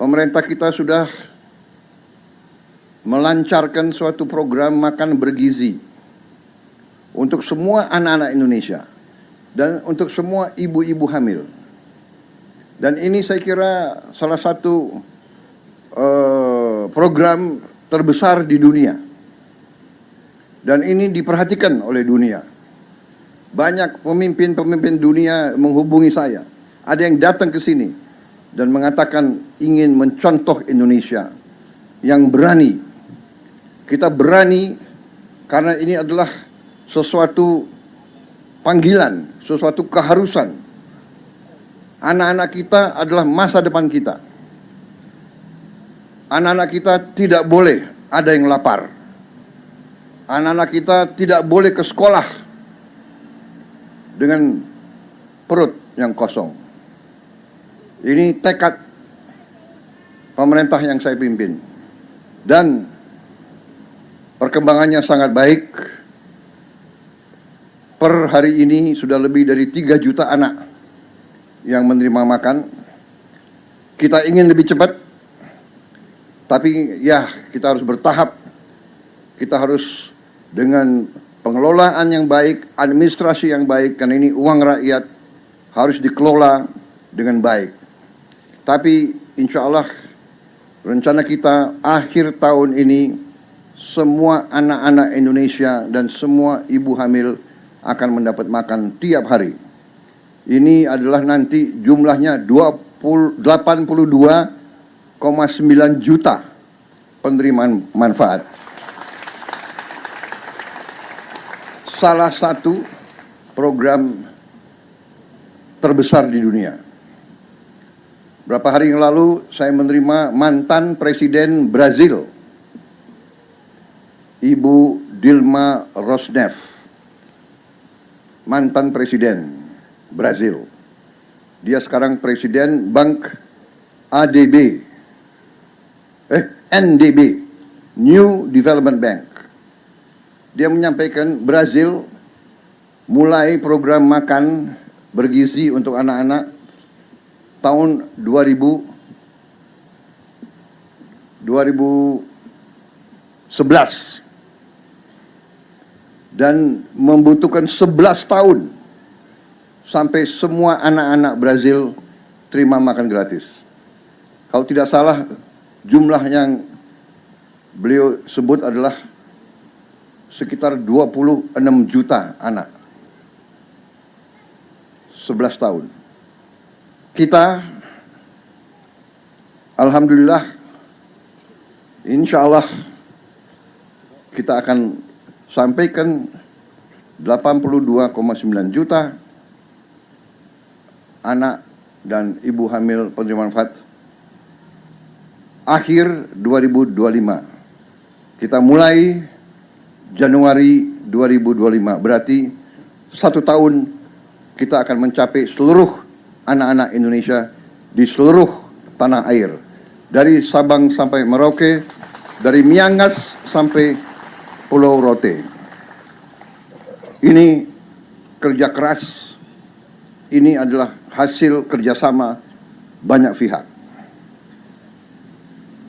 pemerintah kita sudah melancarkan suatu program makan bergizi untuk semua anak-anak Indonesia dan untuk semua ibu-ibu hamil. Dan ini saya kira salah satu program terbesar di dunia. Dan ini diperhatikan oleh dunia. Banyak pemimpin-pemimpin dunia menghubungi saya. Ada yang datang ke sini dan mengatakan ingin mencontoh Indonesia yang berani. Kita berani karena ini adalah sesuatu panggilan, sesuatu keharusan. Anak-anak kita adalah masa depan kita. Anak-anak kita tidak boleh ada yang lapar. Anak-anak kita tidak boleh ke sekolah dengan perut yang kosong. Ini tekad pemerintah yang saya pimpin. Dan perkembangannya sangat baik. Per hari ini sudah lebih dari 3 juta anak yang menerima makan. Kita ingin lebih cepat, tapi ya kita harus bertahap. Kita harus dengan pengelolaan yang baik, administrasi yang baik, karena ini uang rakyat harus dikelola dengan baik. Tapi insya Allah rencana kita akhir tahun ini semua anak-anak Indonesia dan semua ibu hamil akan mendapat makan tiap hari. Ini adalah nanti jumlahnya 82,9 juta penerimaan manfaat. Salah satu program terbesar di dunia. Berapa hari yang lalu saya menerima mantan Presiden Brazil, Ibu Dilma Rousseff. Mantan Presiden Brazil. Dia sekarang Presiden Bank NDB, New Development Bank. Dia menyampaikan Brazil mulai program makan bergizi untuk anak-anak tahun 2011 dan membutuhkan 11 tahun sampai semua anak-anak Brazil terima makan gratis. Kalau tidak salah, jumlah yang beliau sebut adalah sekitar 26 juta anak. 11 tahun. Kita, alhamdulillah, insya Allah kita akan sampaikan 82,9 juta anak dan ibu hamil penerima manfaat akhir 2025. Kita mulai Januari 2025, berarti 1 tahun kita akan mencapai seluruh anak-anak Indonesia di seluruh tanah air. Dari Sabang sampai Merauke, dari Miangas sampai Pulau Rote. Ini kerja keras, ini adalah hasil kerjasama banyak pihak.